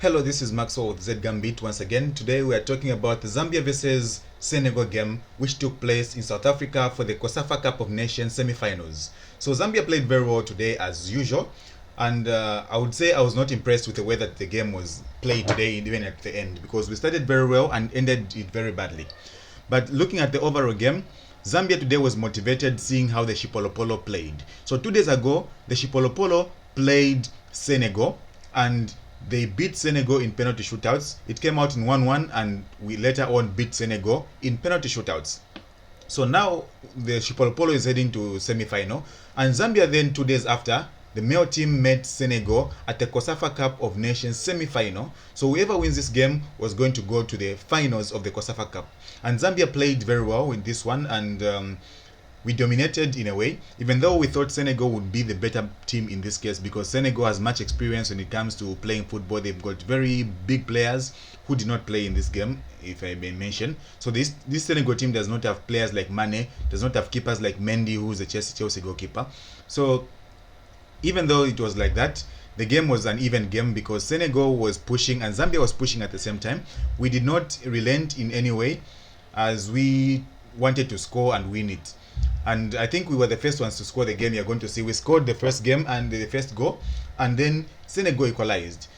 Hello, this is Maxwell with Z Gambit once again. Today we are talking about the Zambia versus Senegal game, which took place in South Africa for the COSAFA Cup of Nations semi-finals. So Zambia played very well today as usual, and I would say I was not impressed with the way that the game was played today, even at the end, because we started very well and ended it very badly. But looking at the overall game, Zambia today was motivated seeing how the Shepololo played. So 2 days ago, the Shepololo played Senegal and they beat Senegal in penalty shootouts. It came out in 1-1 and we later on beat Senegal in penalty shootouts. So now the Shepololo is heading to semi-final, and Zambia then 2 days after, the male team met Senegal at the COSAFA Cup of Nations semi-final. So whoever wins this game was going to go to the finals of the COSAFA Cup. And Zambia played very well in this one, and we dominated in a way, even though we thought Senegal would be the better team in this case, because Senegal has much experience when it comes to playing football. They've got very big players who did not play in this game, if I may mention. So this Senegal team does not have players like Mane, does not have keepers like Mendy, who is a Chelsea goalkeeper. So even though it was like that, the game was an even game because Senegal was pushing and Zambia was pushing at the same time. We did not relent in any way, as we wanted to score and win it. And I think we were the first ones to score the game. You're going to see we scored the first game and the first goal, and then Senegal equalized,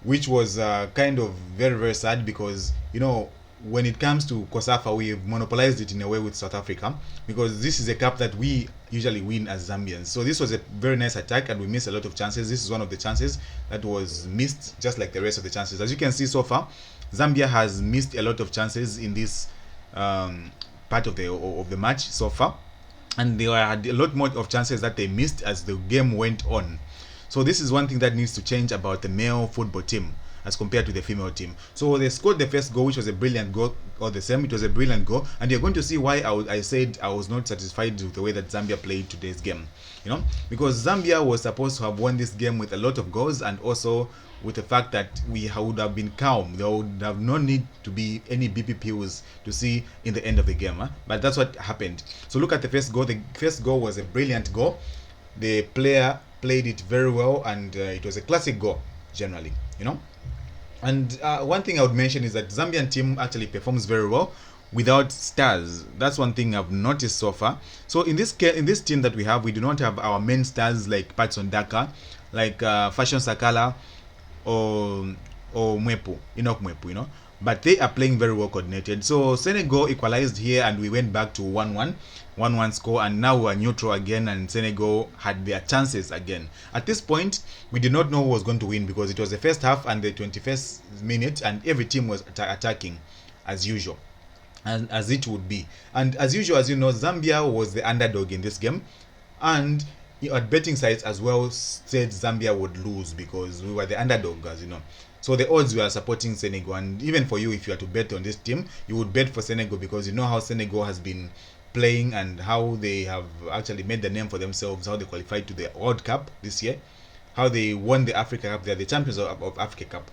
which was kind of very, very sad because, when it comes to COSAFA, we monopolized it in a way with South Africa, because this is a cup that we usually win as Zambians. So this was a very nice attack and we missed a lot of chances. This is one of the chances that was missed, just like the rest of the chances. As you can see so far, Zambia has missed a lot of chances in this part of the match so far, and they had a lot more of chances that they missed as the game went on. So this is one thing that needs to change about the male football team as compared to the female team. So they scored the first goal, which was a brilliant goal, or the same, it was a brilliant goal, and you're going to see why I said I was not satisfied with the way that Zambia played today's game. Because Zambia was supposed to have won this game with a lot of goals, and also with the fact that we would have been calm. There would have no need to be any BPPs to see in the end of the game. But that's what happened. So look at the first goal. The first goal was a brilliant goal. The player played it very well, and it was a classic goal generally. And one thing I would mention is that Zambian team actually performs very well without stars. That's one thing I've noticed so far. So in this team that we have, we do not have our main stars like Patson Daka, like Fashion Sakala, or Enoch Mwepu, but they are playing very well coordinated. So Senegal equalized here and we went back to 1-1 score, and now we're neutral again, and Senegal had their chances again. At this point, we did not know who was going to win because it was the first half and the 21st minute, and every team was attacking as usual, and as it would be. And as usual, as you know, Zambia was the underdog in this game, and at betting sites as well said Zambia would lose because we were the underdog, as you know. So the odds were supporting Senegal, and even for you, if you are to bet on this team, you would bet for Senegal because you know how Senegal has been playing and how they have actually made the name for themselves, how they qualified to the World Cup this year, how they won the Africa Cup. They are the champions of Africa Cup.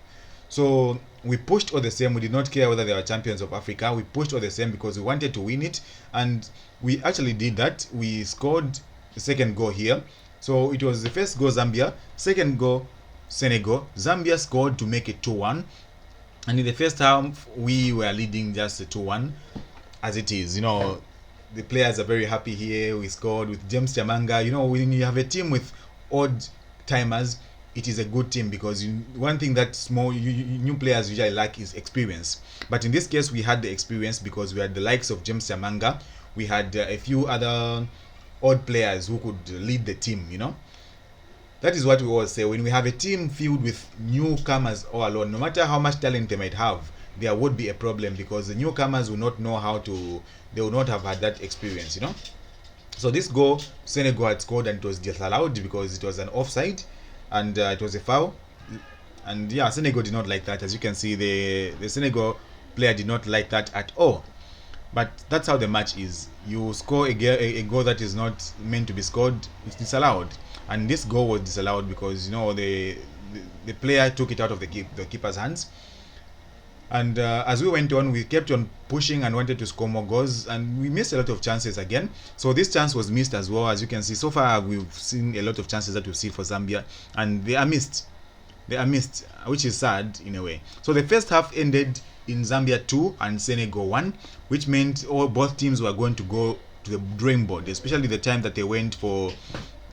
So we pushed all the same. We did not care whether they were champions of Africa. We pushed all the same because we wanted to win it, and we actually did that. We scored the second goal here. So it was the first goal Zambia, second goal Senegal. Zambia scored to make it 2-1, and in the first half we were leading just 2-1 as it is. The players are very happy here. We scored with James Chamanga. When you have a team with odd timers, it is a good team because one thing that new players usually lack is experience. But in this case, we had the experience because we had the likes of James Chamanga. We had a few other odd players who could lead the team. That is what we always say. When we have a team filled with newcomers all alone, no matter how much talent they might have, there would be a problem because the newcomers will not know they will not have had that experience, So this goal, Senegal had scored and it was disallowed because it was an offside and it was a foul. And yeah, Senegal did not like that. As you can see, the Senegal player did not like that at all. But that's how the match is. You score a goal that is not meant to be scored, it's disallowed. And this goal was disallowed because the player took it out of the keeper's hands. And as we went on, we kept on pushing and wanted to score more goals, and we missed a lot of chances again. So this chance was missed as well. As you can see, so far we've seen a lot of chances that we've seen for Zambia, and they are missed. They are missed, which is sad in a way. So the first half ended in Zambia 2 and Senegal 1, which meant both teams were going to go to the drawing board, especially the time that they went for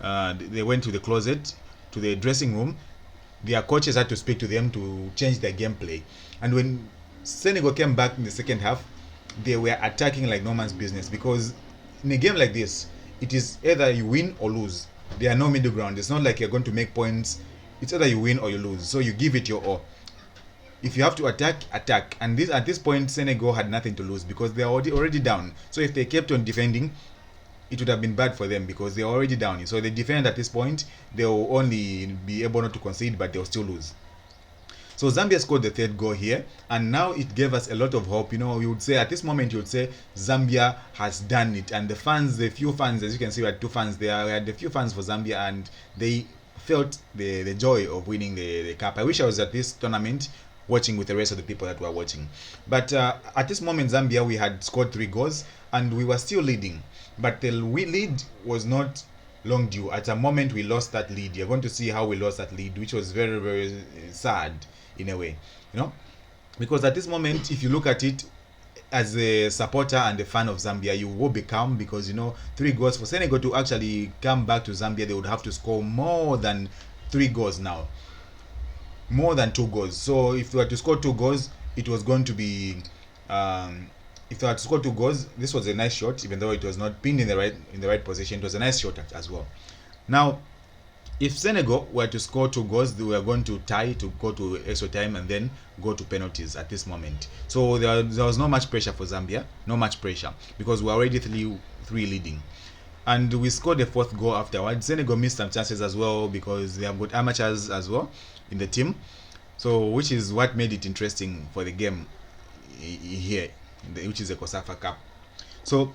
they went to the closet, to the dressing room. Their coaches had to speak to them to change their gameplay. And when Senegal came back in the second half, they were attacking like no man's business, because in a game like this, it is either you win or lose. There are no middle ground. It's not like you're going to make points. It's either you win or you lose. So you give it your all. If you have to attack, attack. And this at this point, Senegal had nothing to lose because they are already down. So if they kept on defending, it would have been bad for them because they're already down. So they defend at this point, they'll only be able not to concede, but they'll still lose. So Zambia scored the third goal here, and now it gave us a lot of hope. You know, you would say at this moment, you would say Zambia has done it. And the fans, the few fans, as you can see, we had two fans there. We had the few fans for Zambia, and they felt the joy of winning the cup. I wish I was at this tournament watching with the rest of the people that were watching. But at this moment, Zambia, we had scored 3 goals, and we were still leading. But the lead was not long due. At a moment, we lost that lead. You're going to see how we lost that lead, which was very, very sad in a way, you know, because at this moment, if you look at it as a supporter and a fan of Zambia, you will be calm because, you know, 3 goals for Senegal to actually come back to Zambia, they would have to score more than 3 goals now, more than 2 goals. So if they were to score 2 goals, it was going to be if they had to score 2 goals, this was a nice shot, even though it was not pinned in the right position. It was a nice shot as well. Now, if Senegal were to score 2 goals, they were going to tie to go to extra time and then go to penalties at this moment. So there was not much pressure for Zambia, not much pressure, because we were already 3 leading. And we scored the 4th goal afterwards. Senegal missed some chances as well because they have got amateurs as well in the team. So which is what made it interesting for the game here, which is the COSAFA Cup. So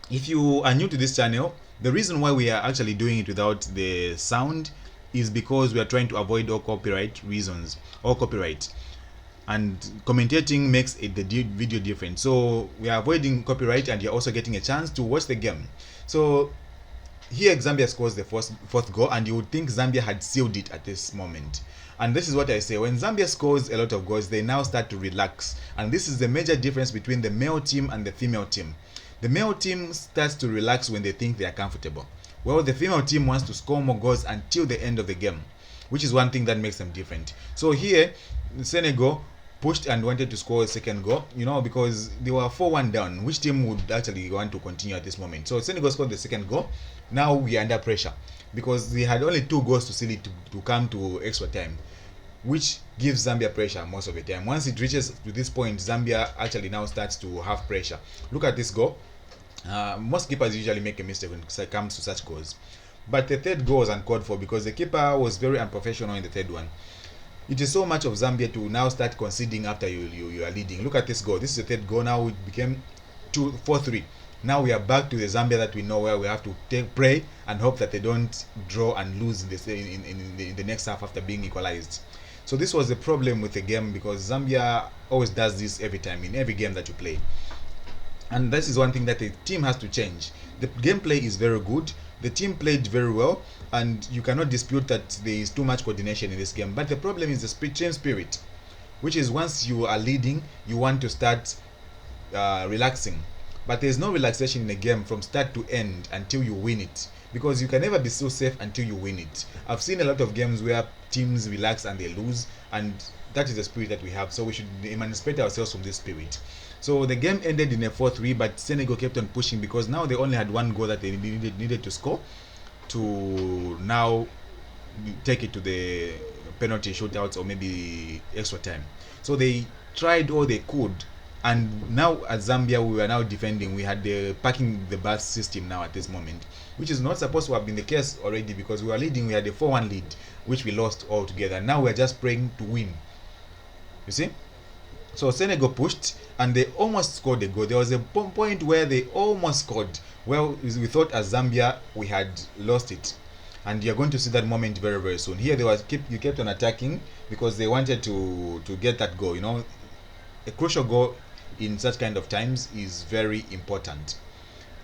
if you are new to this channel, the reason why we are actually doing it without the sound is because we are trying to avoid all copyright reasons, all copyright. And commentating makes the video different. So we are avoiding copyright, and you're also getting a chance to watch the game. So here Zambia scores the 4th goal, and you would think Zambia had sealed it at this moment. And this is what I say, when Zambia scores a lot of goals, they now start to relax. And this is the major difference between the male team and the female team. The male team starts to relax when they think they are comfortable. Well, the female team wants to score more goals until the end of the game, which is one thing that makes them different. So here, Senegal pushed and wanted to score a 2nd goal, you know, because they were 4-1 down. Which team would actually want to continue at this moment? So Senegal scored the 2nd goal. Now we are under pressure because they had only 2 goals to seal it to come to extra time, which gives Zambia pressure most of the time. Once it reaches to this point, Zambia actually now starts to have pressure. Look at this goal. Most keepers usually make a mistake when it comes to such goals. But the 3rd goal was uncalled for because the keeper was very unprofessional in the 3rd one. It is so much of Zambia to now start conceding after you are leading. Look at this goal. This is the 3rd goal. Now it became 4-3. Now we are back to the Zambia that we know, where we have to pray and hope that they don't draw and lose in the next half after being equalized. So this was the problem with the game, because Zambia always does this every time in every game that you play. And this is one thing that the team has to change. The gameplay is very good. The team played very well, and you cannot dispute that there is too much coordination in this game. But the problem is the team spirit, which is once you are leading, you want to start relaxing. But there is no relaxation in a game from start to end until you win it, because you can never be so safe until you win it. I've seen a lot of games where teams relax and they lose, and that is the spirit that we have. So we should emancipate ourselves from this spirit. So the game ended in a 4-3, but Senegal kept on pushing because now they only had 1 goal that they needed to score to now take it to the penalty shootouts or maybe extra time. So they tried all they could, and now at Zambia we were now defending. We had the parking the bus system now at this moment, which is not supposed to have been the case already, because we were leading. We had a 4-1 lead, which we lost altogether. Now we are just praying to win. You see? So Senegal pushed and they almost scored a goal. There was a point where they almost scored. Well, we thought as Zambia we had lost it, and you're going to see that moment very, very soon. Here you kept on attacking because they wanted to get that goal. You know, a crucial goal in such kind of times is very important,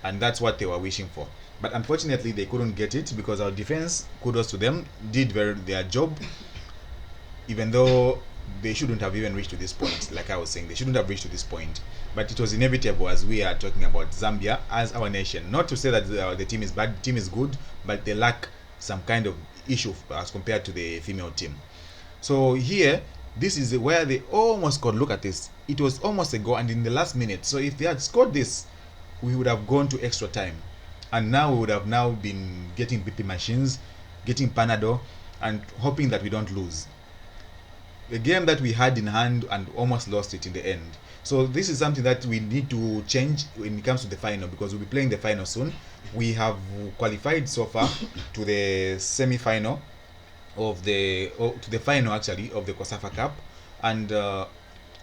and that's what they were wishing for. But unfortunately, they couldn't get it because our defense, kudos to them, did their job. even though they shouldn't have even reached to this point. Like I was saying, they shouldn't have reached to this point, but it was inevitable as we are talking about Zambia as our nation. Not to say that the team is bad, the team is good, but they lack some kind of issue as compared to the female team. So here, this is where they almost scored. Look at this. It was almost a goal, and in the last minute. So if they had scored this, we would have gone to extra time, and now we would have now been getting BP machines, getting Panado, and hoping that we don't lose. A game that we had in hand and almost lost it in the end. So this is something that we need to change when it comes to the final, because we'll be playing the final soon. We have qualified so far to the semi-final of to the final actually of the COSAFA Cup, and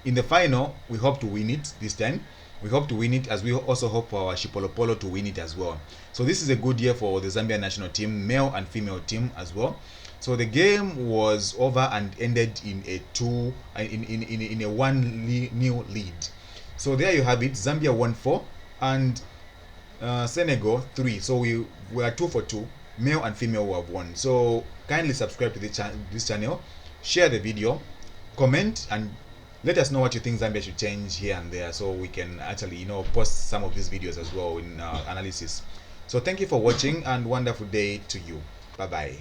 in the final we hope to win it this time. We hope to win it, as we also hope for our Shepololo to win it as well. So this is a good year for the Zambian national team, male and female team as well. So the game was over and ended in a in a 1-0 lead. So there you have it. Zambia won 4 and Senegal 3. So we are 2 for 2. Male and female who have won. So kindly subscribe to this channel, share the video, comment, and let us know what you think Zambia should change here and there, so we can actually post some of these videos as well in analysis. So thank you for watching, and wonderful day to you. Bye bye.